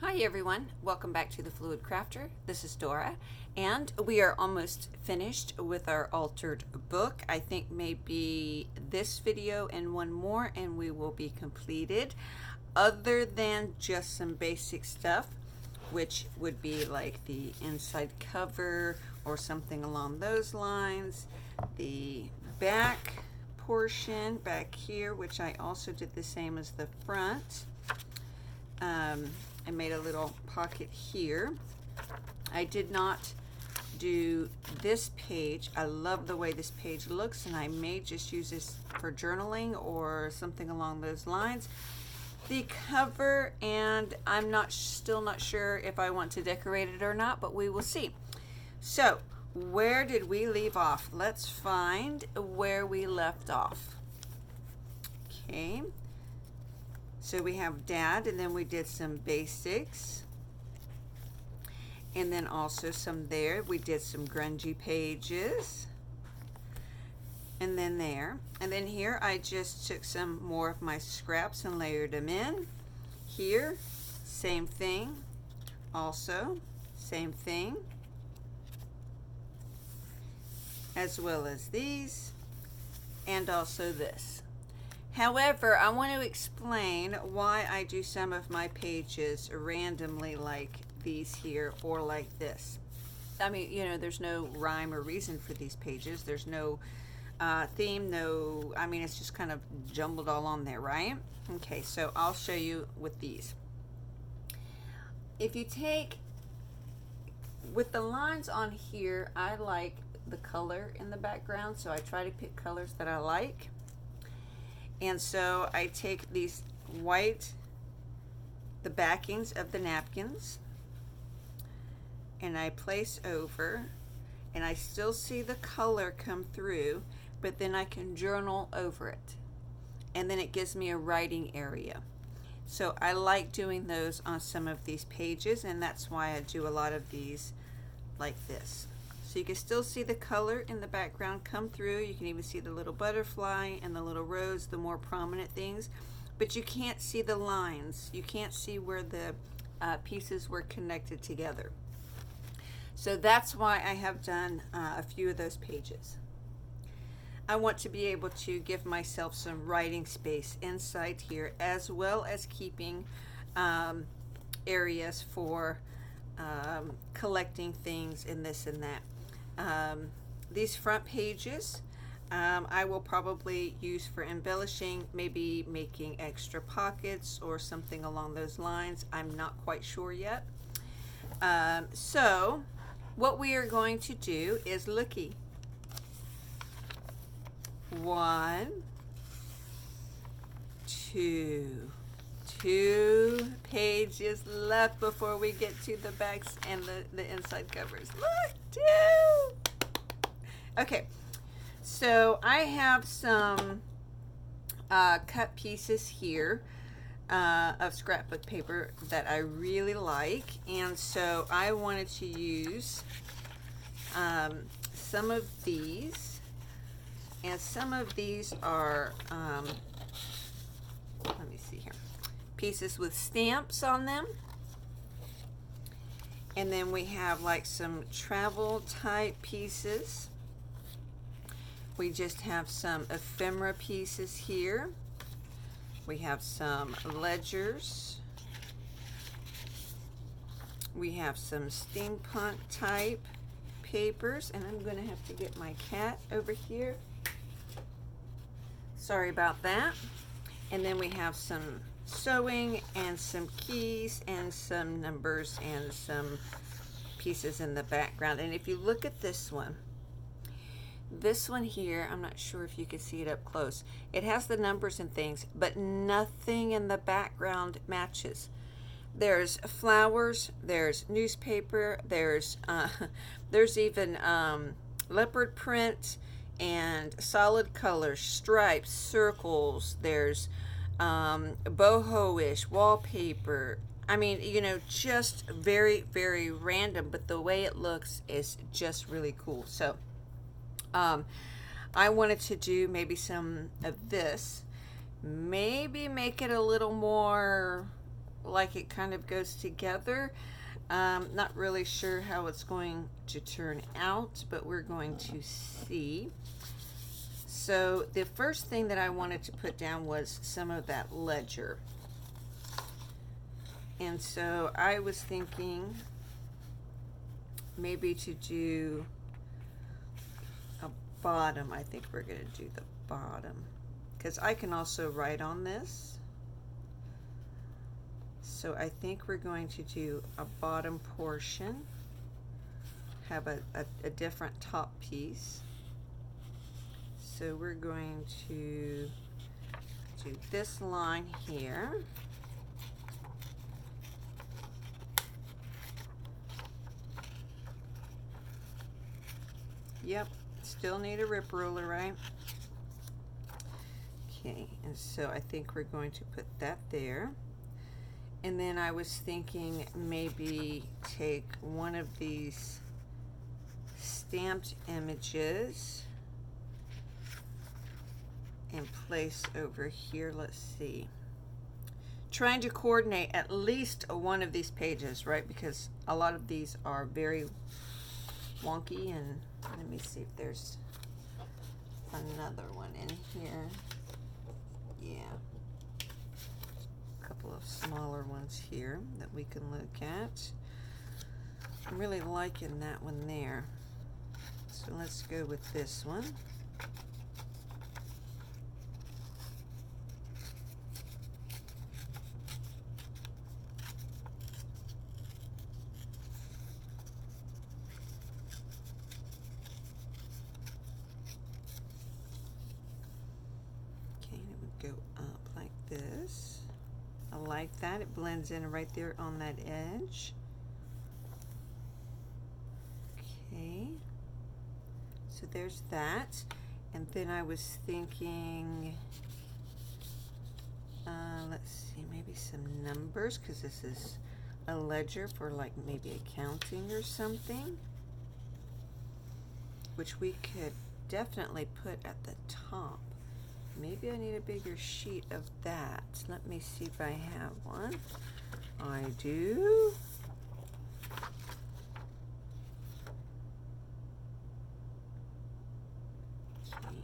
Hi everyone, welcome back to the Fluid Crafter. This is Dora, and we are almost finished with our altered book. I think maybe this video and one more and we will be completed, other than just some basic stuff, which would be like the inside cover or something along those lines. The back portion back here, which I also did the same as the front. I made a little pocket here. I did not do this page. I love the way this page looks, and I may just use this for journaling or something along those lines. The cover, and I'm still not sure if I want to decorate it or not, but we will see. So where did we leave off? Let's find where we left off. Okay. So we have Dad, and then we did some basics. And then also some there. We did some grungy pages. And then there. And then here I just took some more of my scraps and layered them in. Here, same thing. Also, same thing. As well as these. And also this. However, I want to explain why I do some of my pages randomly like these here or like this. I mean, you know, there's no rhyme or reason for these pages. There's no theme, I mean, it's just kind of jumbled all on there, right? Okay, so I'll show you with these. If you take, with the lines on here, I like the color in the background, so I try to pick colors that I like. And so I take these white, the backings of the napkins, and I place over, and I still see the color come through, but then I can journal over it. And then it gives me a writing area. So I like doing those on some of these pages, and that's why I do a lot of these like this. So you can still see the color in the background come through. You can even see the little butterfly and the little rose, the more prominent things. But you can't see the lines. You can't see where the pieces were connected together. So that's why I have done a few of those pages. I want to be able to give myself some writing space inside here, as well as keeping areas for collecting things and this and that. These front pages I will probably use for embellishing, maybe making extra pockets or something along those lines. I'm not quite sure yet. So what we are going to do is looky. 1, 2. 2 pages left before we get to the backs and the inside covers. Look, 2. Okay, so I have some cut pieces here of scrapbook paper that I really like, and so I wanted to use some of these, and some of these are let me see here, pieces with stamps on them. And then we have like some travel type pieces. We just have some ephemera pieces here. We have some ledgers. We have some steampunk type papers, and I'm going to have to get my cat over here. Sorry about that. And then we have some sewing and some keys and some numbers and some pieces in the background. And if you look at this one here, I'm not sure if you can see it up close. It has the numbers and things, but nothing in the background matches. There's flowers, there's newspaper, there's even leopard print and solid colors, stripes, circles, there's boho-ish wallpaper. I mean, you know, just very, very random, but the way it looks is just really cool. So I wanted to do maybe some of this, maybe make it a little more like it kind of goes together. Not really sure how it's going to turn out, but we're going to see. So the first thing that I wanted to put down was some of that ledger. And so I was thinking maybe to do a bottom. I think we're going to do the bottom because I can also write on this. So I think we're going to do a bottom portion, have a different top piece. So we're going to do this line here. Yep, still need a rip ruler, right? Okay, and so I think we're going to put that there. And then I was thinking maybe take one of these stamped images and place over here. Let's see. Trying to coordinate at least one of these pages, right? Because a lot of these are very wonky. And let me see if there's another one in here. Yeah. Couple of smaller ones here that we can look at. I'm really liking that one there. So let's go with this one. Okay, it would go up like this. I like that. It blends in right there on that edge. Okay. So there's that. And then I was thinking, let's see, maybe some numbers, because this is a ledger for like maybe accounting or something, which we could definitely put at the top. Maybe I need a bigger sheet of that. Let me see if I have one. I do. Okay.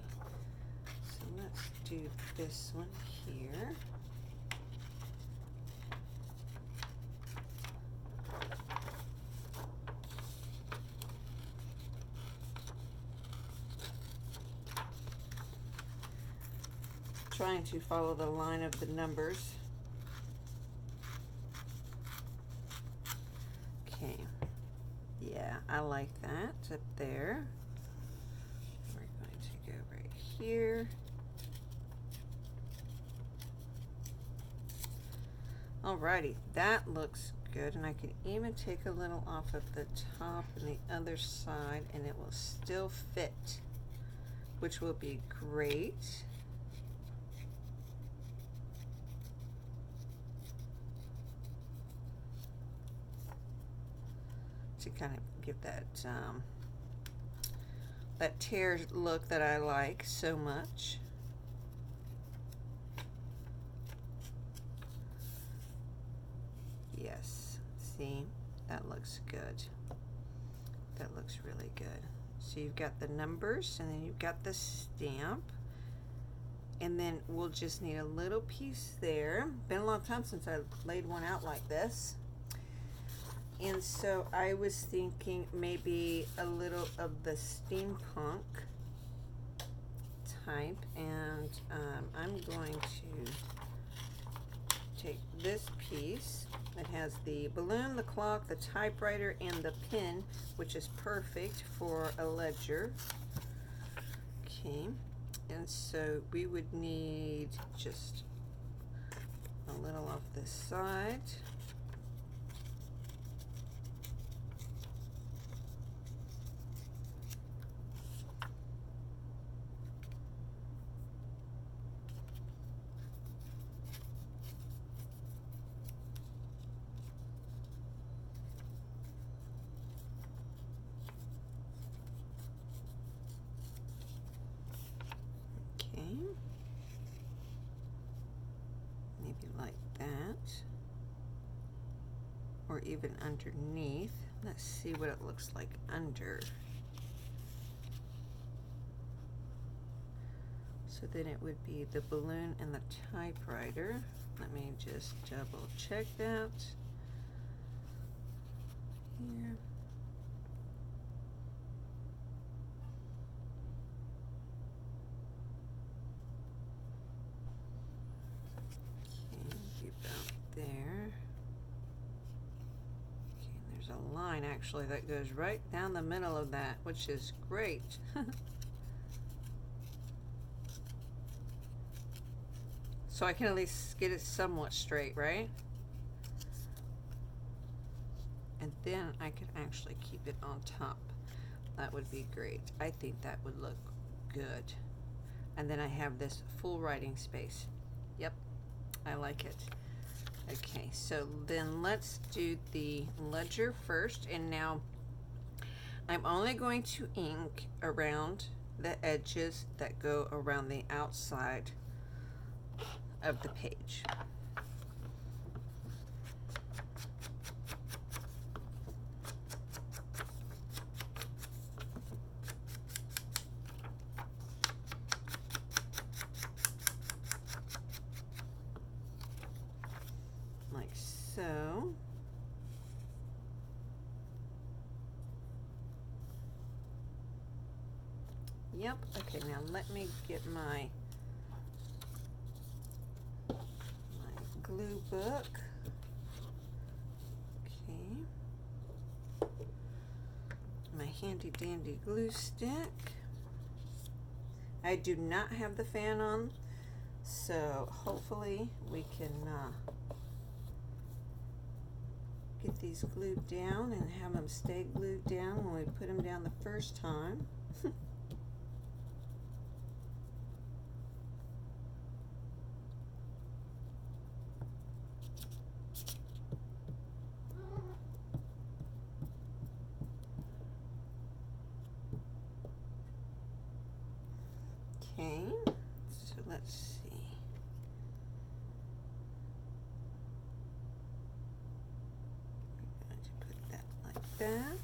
So let's do this one here. Trying to follow the line of the numbers. Okay, yeah, I like that up there. We're going to go right here. Alrighty, that looks good, and I can even take a little off of the top and the other side, and it will still fit, which will be great. To kind of give that that tear look that I like so much. Yes, see, that looks good. That looks really good. So you've got the numbers, and then you've got the stamp, and then we'll just need a little piece there. Been a long time since I laid one out like this. And so I was thinking maybe a little of the steampunk type, and I'm going to take this piece that has the balloon, the clock, the typewriter, and the pen, which is perfect for a ledger. Okay, and so we would need just a little off this side. Maybe like that. or even underneath. Let's see what it looks like under. So then it would be the balloon and the typewriter. Let me just double check that. Here. Okay, about there. Okay, there's a line actually that goes right down the middle of that, which is great. So I can at least get it somewhat straight, right? And then I could actually keep it on top. That would be great. I think that would look good. And then I have this full writing space. Yep, I like it. Okay, so then let's do the ledger first. And now I'm only going to ink around the edges that go around the outside of the page. Like so. Yep, okay, now let me get my glue book. Okay. My handy dandy glue stick. I do not have the fan on, so hopefully we can get these glued down and have them stay glued down when we put them down the first time. Okay, so let's see. I'm going to put that like that.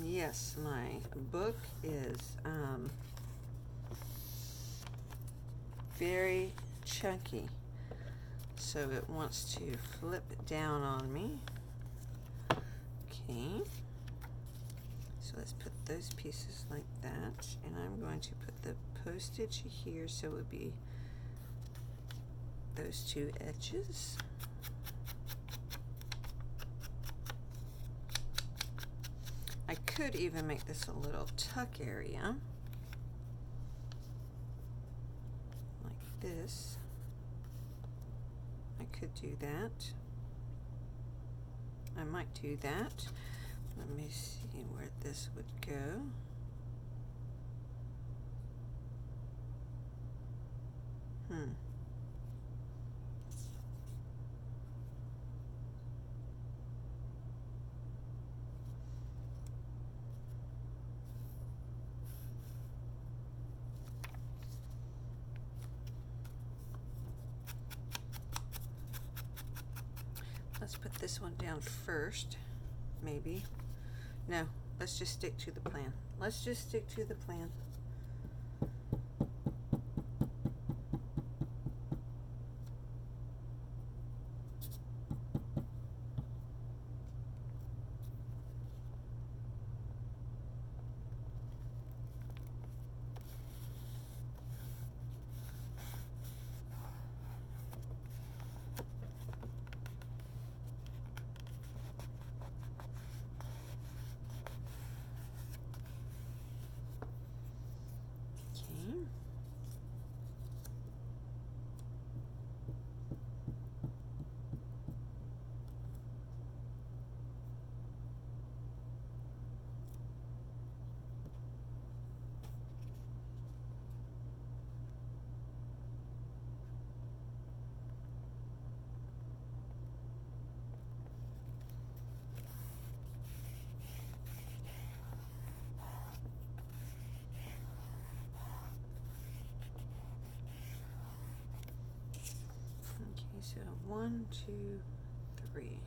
Yes, my book is very chunky, so it wants to flip down on me. Okay. So let's put those pieces like that, and I'm going to put the postage here so it would be those two edges. I could even make this a little tuck area like this. I could do that. I might do that. Let me see where this would go. Let's put this one down first, maybe. No, let's just stick to the plan. Let's just stick to the plan. 1, 2, 3.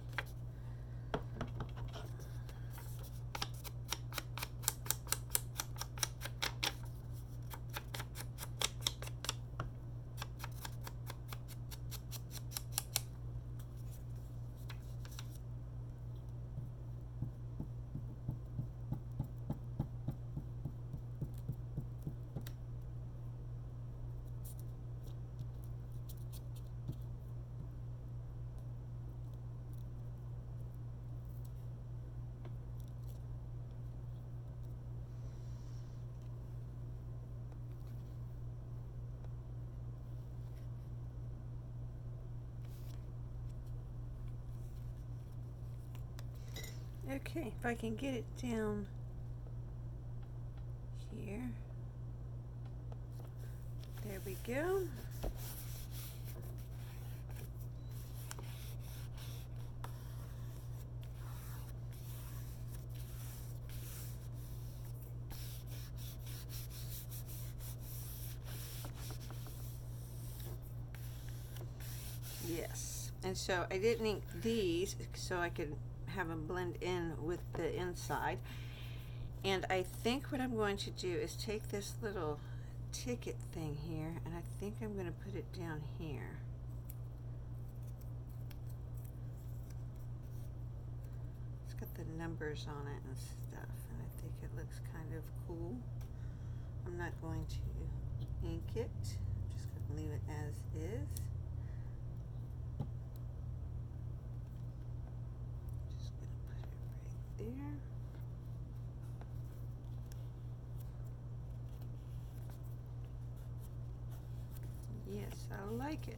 Okay, if I can get it down here. There we go. Yes, and so I didn't ink these so I could have them blend in with the inside. And I think what I'm going to do is take this little ticket thing here, and I think I'm going to put it down here. It's got the numbers on it and stuff, and I think it looks kind of cool. I'm not going to ink it. I'm just going to leave it as is. Just going to put it right there. Yes, I like it.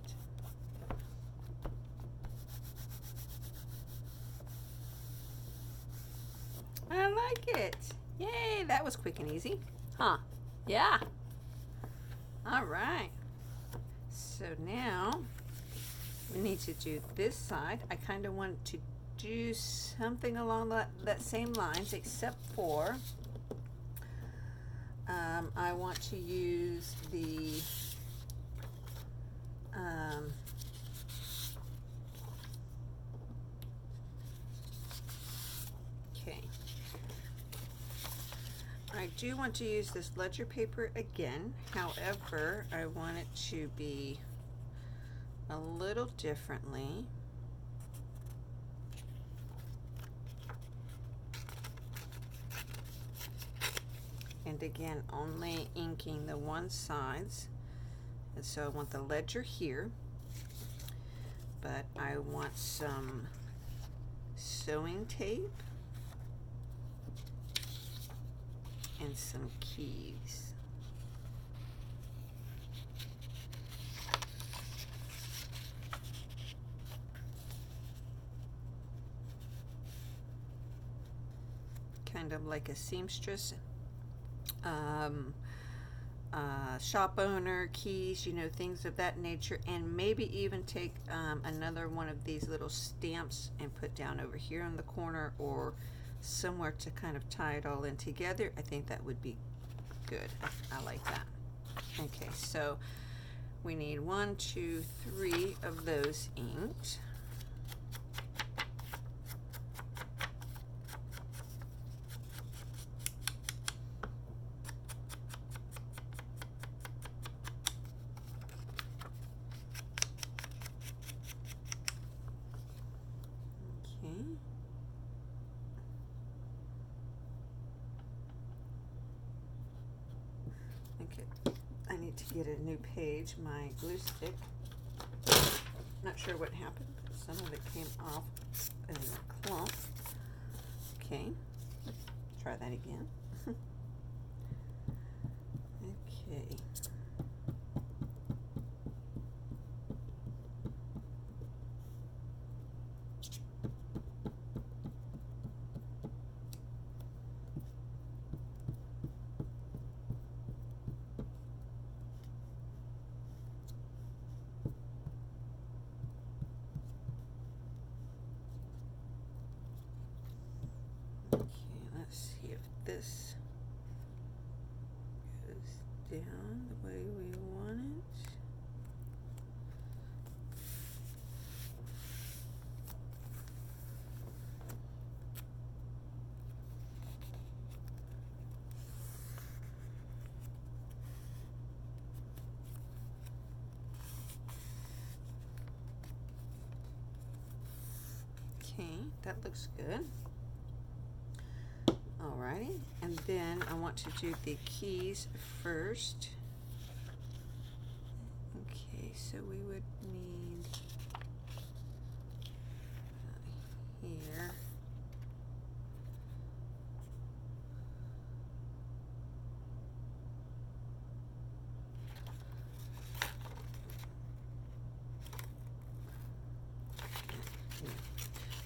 I like it. Yay, that was quick and easy. Huh? Yeah. All right. So now we need to do this side. I kind of want to do something along that same lines, except for I want to use the okay. I do want to use this ledger paper again. However, I want it to be a little differently. And again, only inking the one sides. And so I want the ledger here, but I want some sewing tape and some keys. Kind of like a seamstress, shop owner, keys, you know, things of that nature, and maybe even take another one of these little stamps and put down over here in the corner or somewhere to kind of tie it all in together. I think that would be good. I like that. Okay, so we need 1, 2, 3 of those inked. Okay, I need to get a new page. My glue stick, not sure what happened, but some of it came off in a clump. Okay, try that again. Okay. Let's see if this goes down. Okay, that looks good. Alrighty, and then I want to do the keys first. Okay, so we would need here.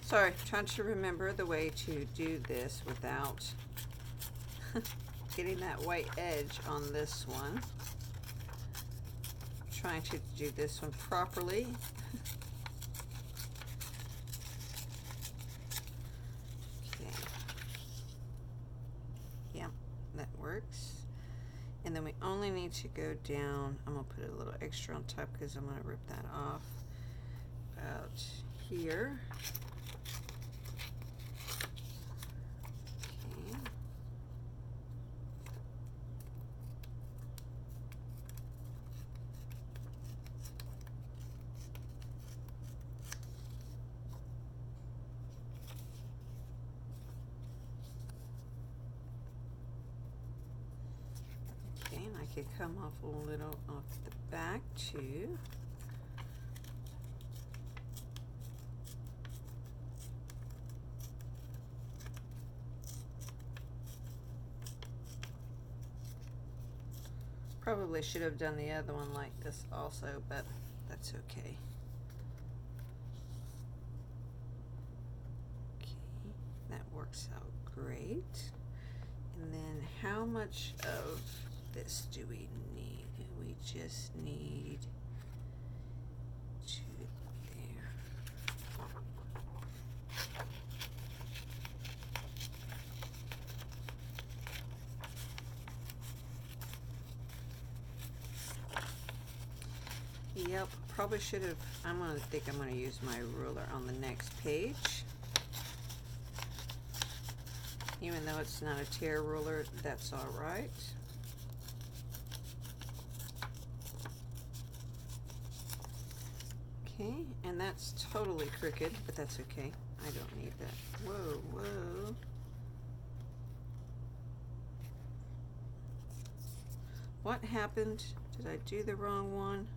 Sorry, trying to remember the way to do this without getting that white edge on this one. Trying to do this one properly. Okay. Yeah, that works. And then we only need to go down. I'm going to put a little extra on top because I'm going to rip that off about here. And I could come off a little off the back too. Probably should have done the other one like this also, but that's okay. Okay, that works out great. And then how much of this do we need? We just need to there. Yep, probably should have. I'm gonna use my ruler on the next page. Even though it's not a tear ruler, that's all right. Okay, and that's totally crooked, but that's okay. I don't need that. Whoa, whoa. What happened? Did I do the wrong one?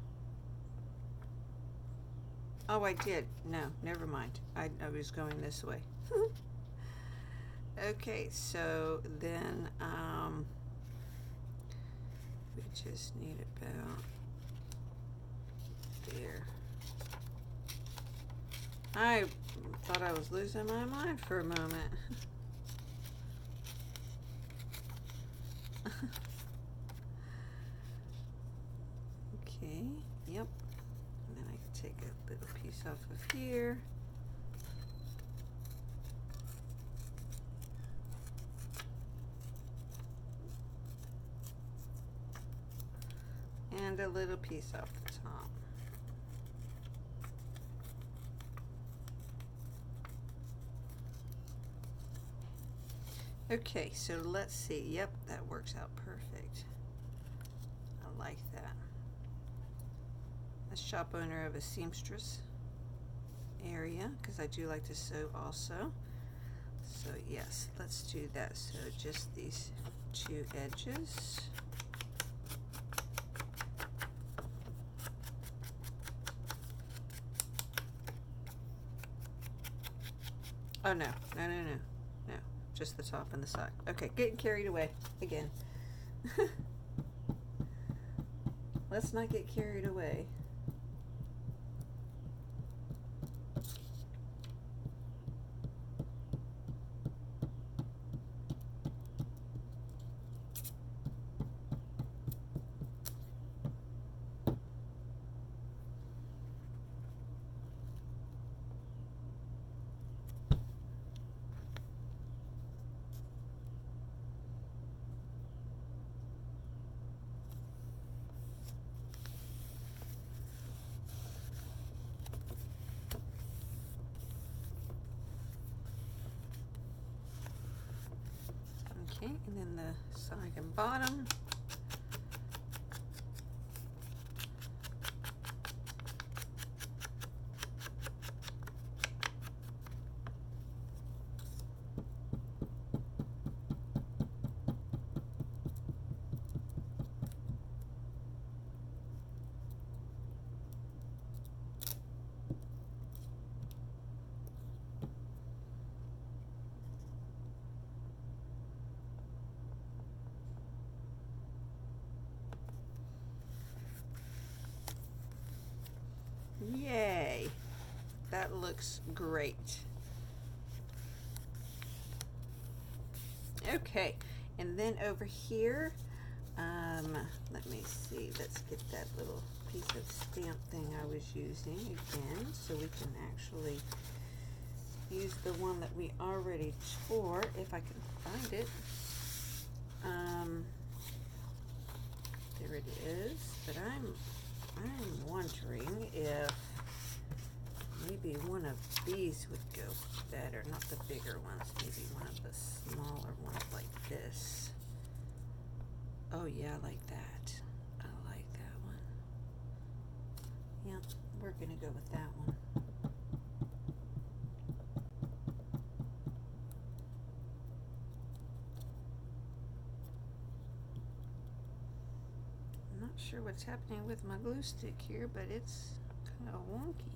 Oh, I did. No, never mind. I was going this way. Okay, so then we just need about there. I thought I was losing my mind for a moment. Okay, yep. And then I can take a little piece off of here. And a little piece off the top. Okay, so let's see. Yep, that works out perfect. I like that. A shop owner of a seamstress area, because I do like to sew also. So yes, let's do that. So just these two edges. Oh no, no, no, no, no. Just the top and the side. Okay, getting carried away again. Let's not get carried away. Okay, and then the side and bottom. Yay! That looks great. Okay, and then over here, let me see, let's get that little piece of stamp thing I was using again so we can actually use the one that we already tore if I can find it. There it is, but I'm wondering if maybe one of these would go better, not the bigger ones, maybe one of the smaller ones like this. Oh yeah, I like that. I like that one. Yep, we're gonna go with that one. I'm not sure what's happening with my glue stick here, but it's kind of wonky.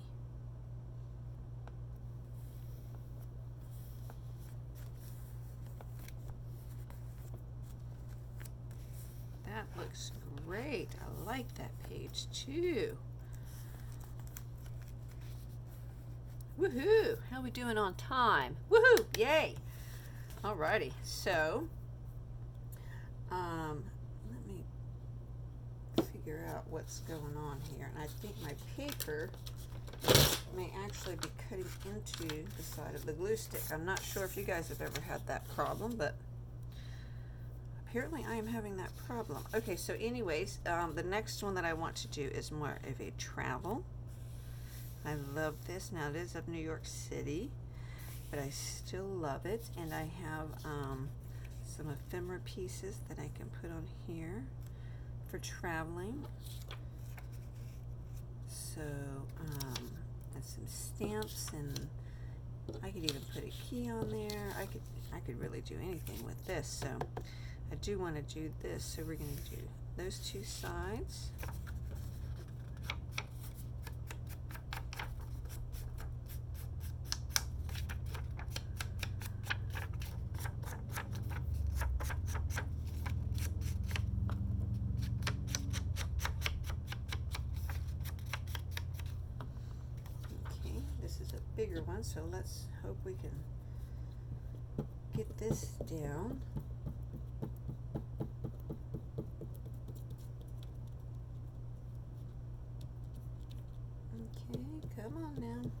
That looks great. I like that page too. Woohoo! How are we doing on time? Woohoo! Yay! Alrighty, so let me figure out what's going on here. And I think my paper may actually be cutting into the side of the glue stick. I'm not sure if you guys have ever had that problem, but apparently I am having that problem. Okay, so anyways, the next one that I want to do is more of a travel. I love this. Now it is of New York City, but I still love it. And I have some ephemera pieces that I can put on here for traveling. So, and some stamps, and I could even put a key on there. I could really do anything with this. So I do want to do this, so we're going to do those two sides. Okay, this is a bigger one, so let's hope we can get this down. Come on now.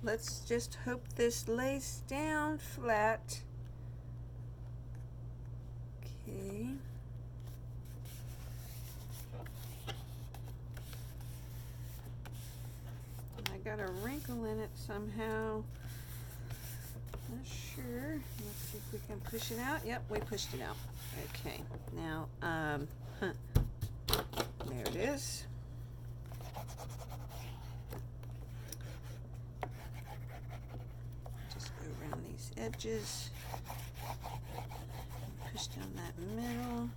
Let's just hope this lays down flat. Okay. I got a wrinkle in it somehow. Not sure. Let's see if we can push it out. Yep, we pushed it out. Okay. Now, there it is. Edges, push down that middle.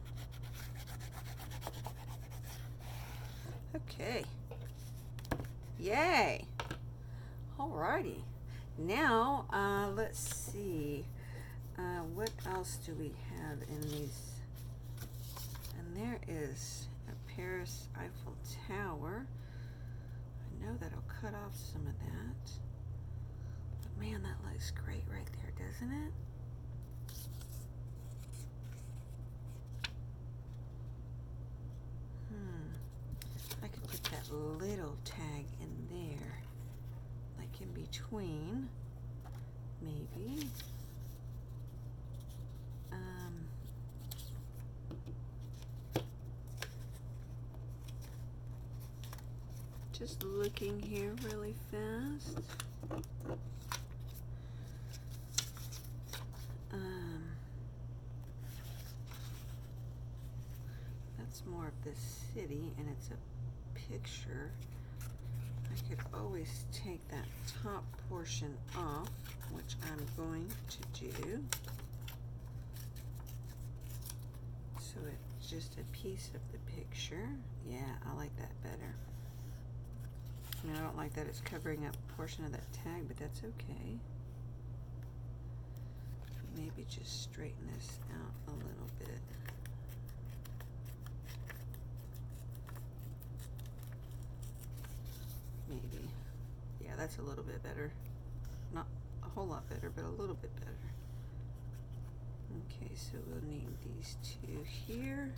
Okay, yay! Alrighty, now let's see, what else do we have in these? And there is a Paris Eiffel Tower. I know that'll cut off some of that. Man, that looks great right there, doesn't it? I could put that little tag in there, like in between, maybe. Just looking here really fast. it's more of the city and it's a picture, I could always take that top portion off, which I'm going to do. So it's just a piece of the picture. Yeah, I like that better. I mean, I don't like that it's covering up a portion of that tag, but that's okay. Maybe just straighten this out a little bit. Maybe. Yeah, that's a little bit better. Not a whole lot better, but a little bit better. Okay, so we'll need these two here.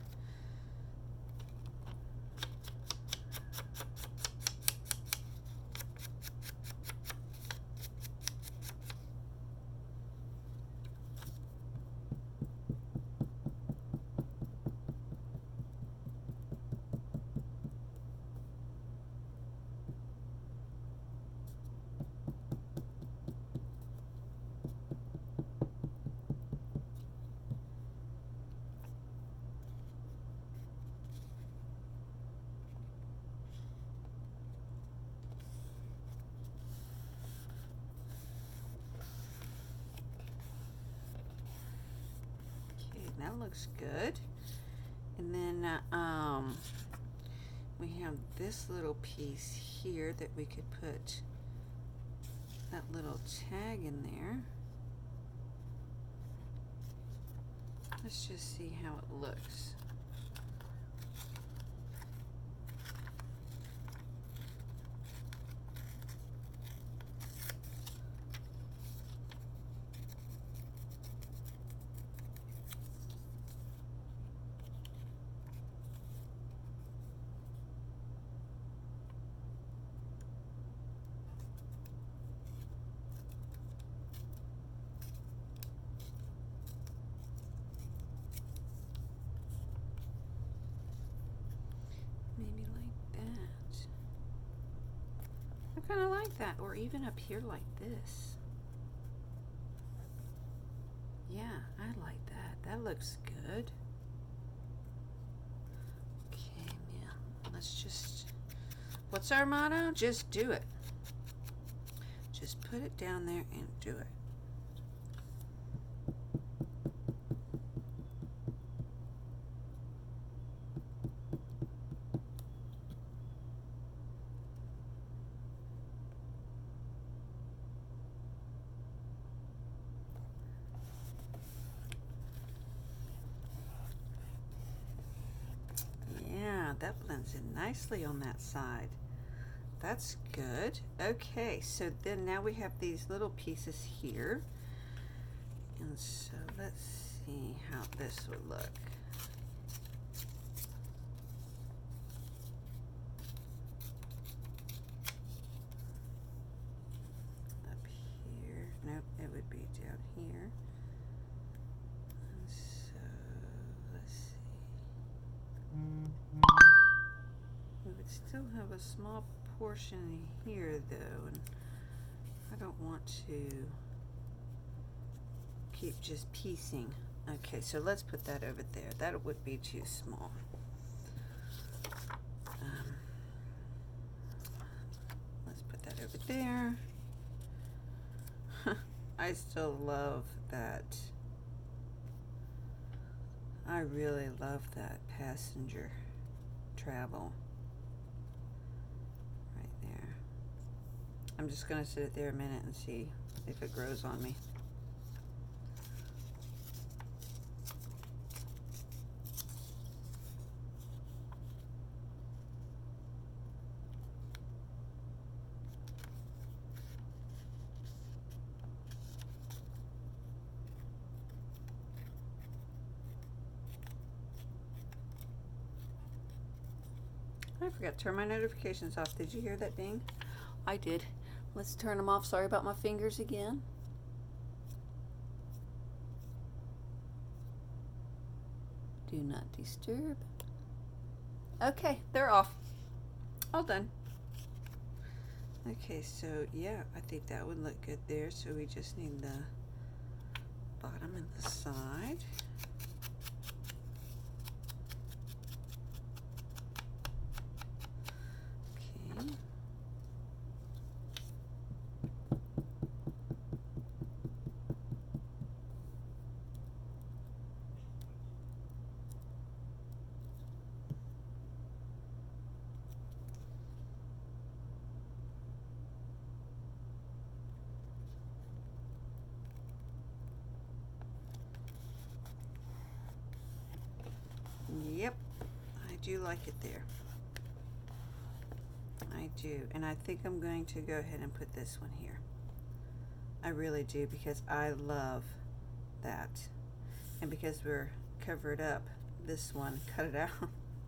That looks good. And then we have this little piece here that we could put that little tag in there. Let's just see how it looks. Maybe like that. I kind of like that, or even up here like this. Yeah, I like that. That looks good. Okay, yeah. Let's just, what's our motto? Just do it. Just put it down there and do it. That blends in nicely on that side. That's good. Okay, so then now we have these little pieces here. And so let's see how this would look. Up here. Nope, it would be down here. And so let's see. We would still have a small portion here though, and I don't want to keep just piecing. Okay, so let's put that over there. That would be too small. Let's put that over there. I still love that. I really love that passenger travel right there. I'm just going to sit it there a minute and see if it grows on me. I forgot to turn my notifications off. Did you hear that ding? I did. Let's turn them off. Sorry about my fingers again. Do not disturb. Okay, they're off. All done. Okay, so yeah, I think that would look good there. So we just need the bottom and the side. do like it there. I do. And I think I'm going to go ahead and put this one here. I really do, because I love that. And because we're covered up, this one, cut it out,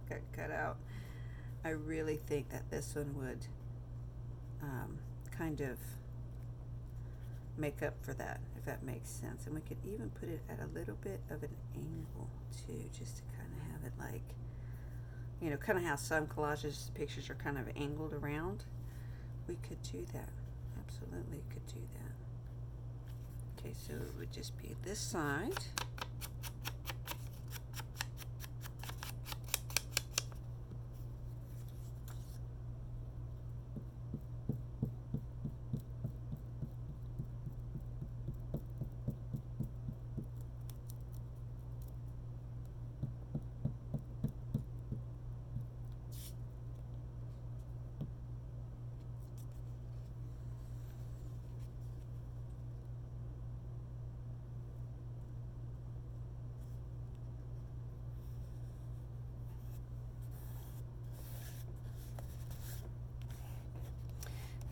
got cut out. I really think that this one would kind of make up for that, if that makes sense. And we could even put it at a little bit of an angle too, just to kind of have it like, you know, kind of how some collages pictures are kind of angled around. We could do that. Absolutely could do that. Okay, so it would just be this side.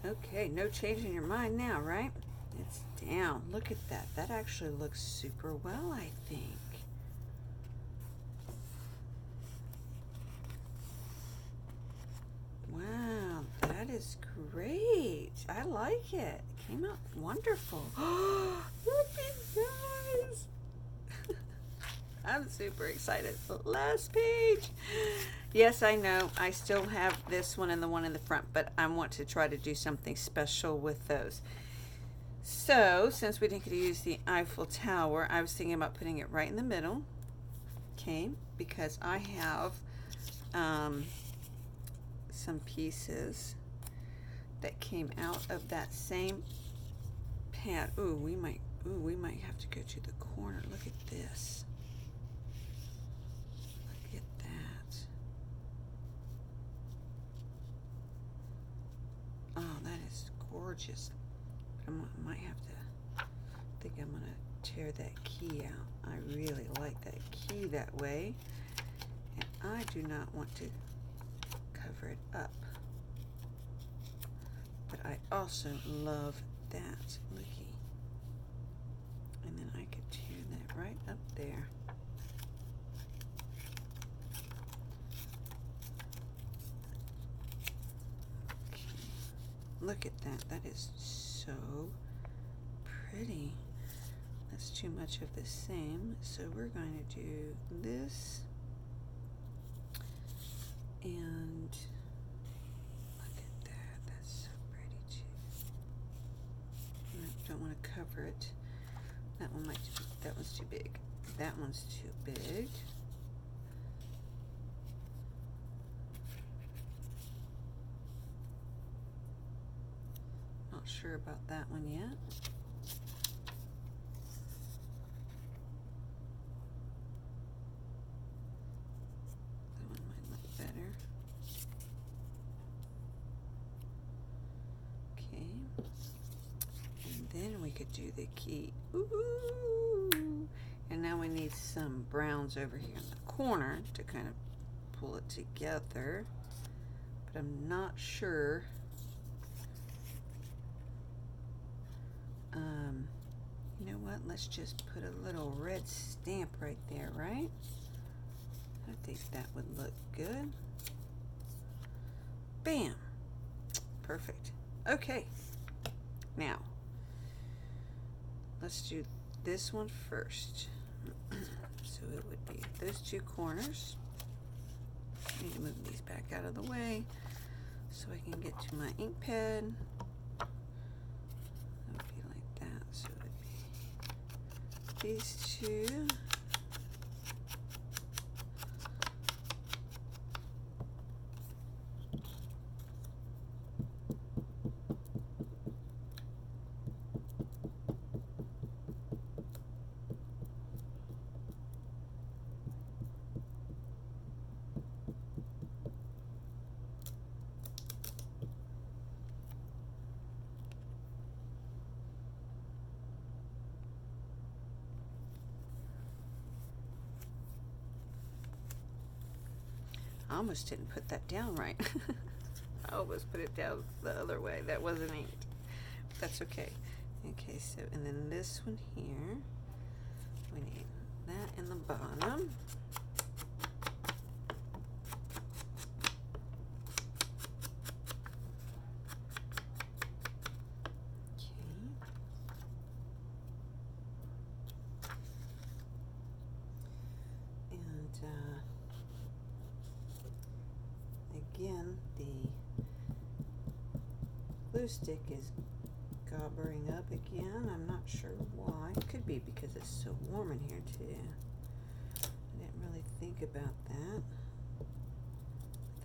Okay, no changing your mind now, right? It's down. Look at that. That actually looks super well, I think. Wow, that is great. I like it. It came out wonderful. Look at guys. I'm super excited. Last page. Yes, I know. I still have this one and the one in the front, but I want to try to do something special with those. So, since we didn't get to use the Eiffel Tower, I was thinking about putting it right in the middle. Okay, because I have some pieces that came out of that same pad. Ooh, we might have to go to the corner. Look at this. Look at that. Oh, that is gorgeous. I might have to, I think I'm gonna tear that key out. I really like that key that way. And I do not want to cover it up. But I also love that. Looky. And then I could tear that right up there. Okay. Look at that. That is so pretty. That's too much of the same. So we're going to do this. And look at that. That's so pretty too. I don't want to cover it. That one might be, that one's too big. That one's too big. Not sure about that one yet. That one might look better. Okay. And then we could do the key. Ooh. And now we need some browns over here in the corner to kind of pull it together. But I'm not sure. You know what? Let's just put a little red stamp right there, right? I think that would look good. Bam! Perfect. Okay. Now, let's do this one first. So it would be those two corners. I need to move these back out of the way so I can get to my ink pad. It would be like that. So it would be these two. almost didn't put that down right. I almost put it down the other way. That wasn't inked. That's okay. Okay, so, and then this one here, we need that in the bottom. Again, the glue stick is gobbering up again. I'm not sure why. It could be because it's so warm in here too. I didn't really think about that.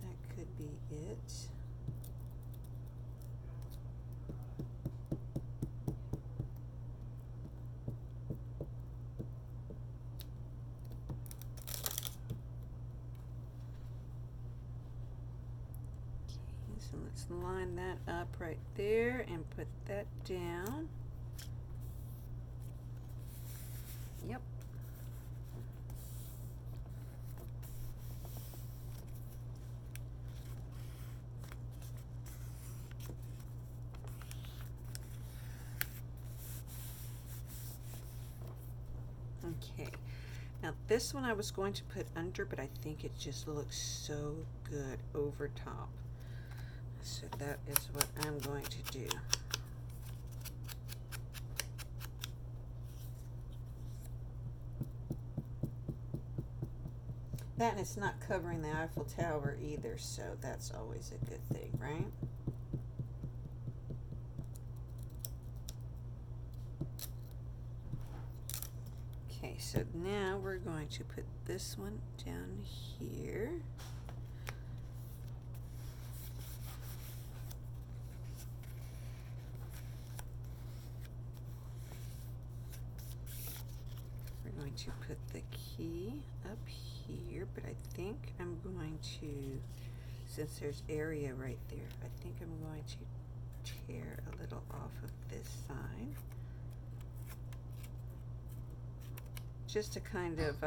That could be it. So let's line that up right there and put that down. Yep. Okay. Now this one I was going to put under, but I think it just looks so good over top. So that is what I'm going to do. That, and it's not covering the Eiffel Tower either, so that's always a good thing, right? Okay, so now we're going to put this one down here. Going to put the key up here, but I think I'm going to, since there's area right there, I think I'm going to tear a little off of this side, just to kind of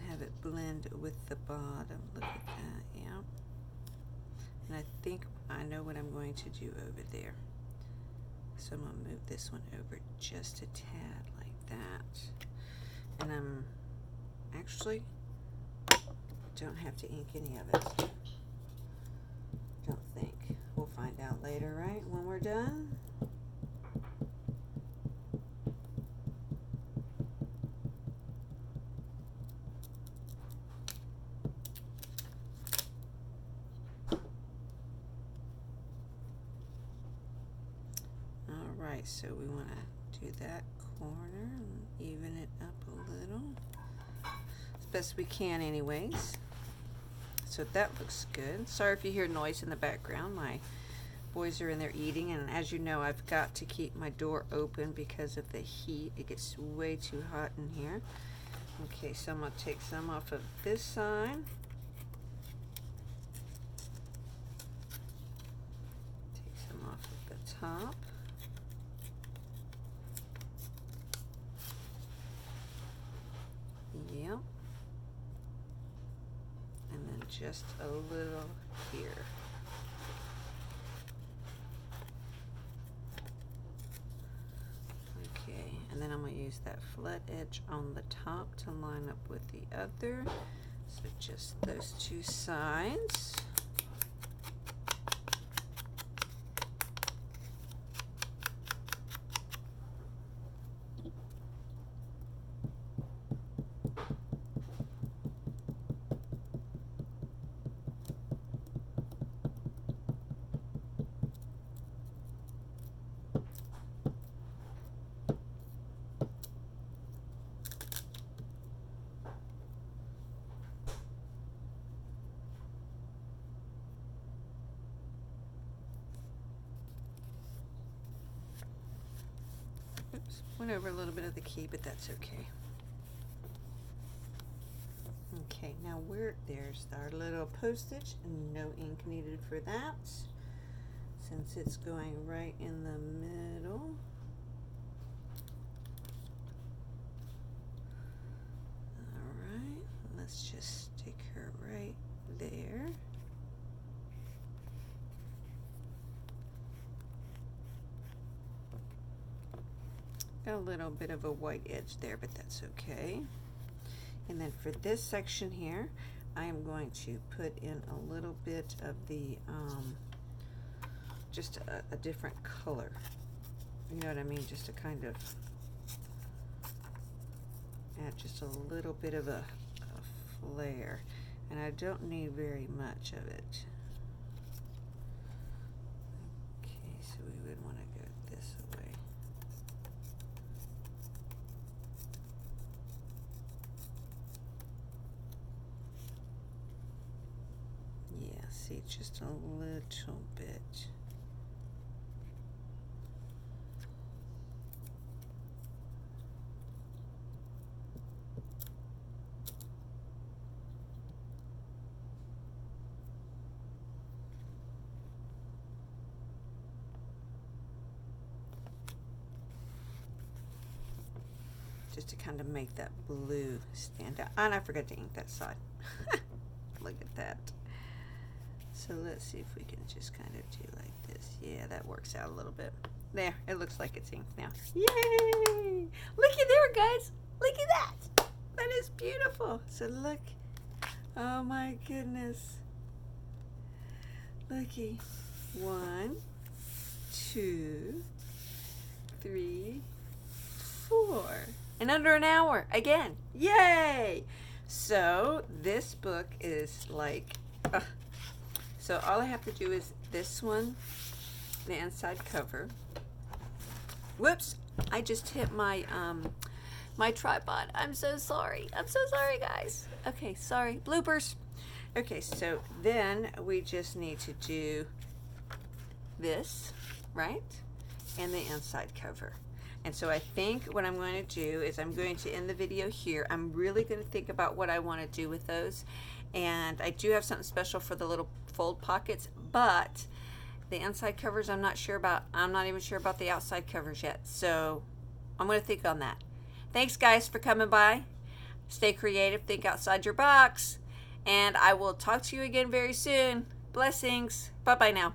have it blend with the bottom. Look at that, yeah. And I think I know what I'm going to do over there. So I'm going to move this one over just a tad like that. And I'm actually don't have to ink any of it. Don't think. We'll find out later, right? When we're done. Alright, so we want to do that corner and even it up a little. As best we can anyways. So that looks good. Sorry if you hear noise in the background. My boys are in there eating, and as you know, I've got to keep my door open because of the heat. It gets way too hot in here. Okay, so I'm going to take some off of this side. Take some off of the top. Yep. And then just a little here. Okay, and then I'm going to use that flat edge on the top to line up with the other. So just those two sides. Oops, went over a little bit of the key, but that's okay. Okay, now there's our little postage, and no ink needed for that, since it's going right in the middle. Got a little bit of a white edge there, but that's okay. And then for this section here, I am going to put in a little bit of the, just a different color. You know what I mean? Just to kind of add just a little bit of a flare. And I don't need very much of it. Okay, so we would want to go this way. Yeah, see, just a little bit. Just to kind of make that blue stand out. And I forgot to ink that side. Look at that. So let's see if we can just kind of do like this. Yeah, that works out a little bit. There, it looks like it's inked now. Yay! Looky there, guys. Look at that. That is beautiful. So look. Oh my goodness. Looky. 1, 2, 3, 4. In under an hour again. Yay! So this book is like, so all I have to do is this one, the inside cover. Whoops! I just hit my my tripod. I'm so sorry. I'm so sorry, guys. Okay, sorry. Bloopers. Okay, so then we just need to do this, right? And the inside cover. And so I think what I'm going to do is I'm going to end the video here. I'm really going to think about what I want to do with those. And I do have something special for the little fold pockets, but the inside covers I'm not sure about. I'm not even sure about the outside covers yet. So I'm going to think on that. Thanks, guys, for coming by. Stay creative. Think outside your box. And I will talk to you again very soon. Blessings. Bye-bye now.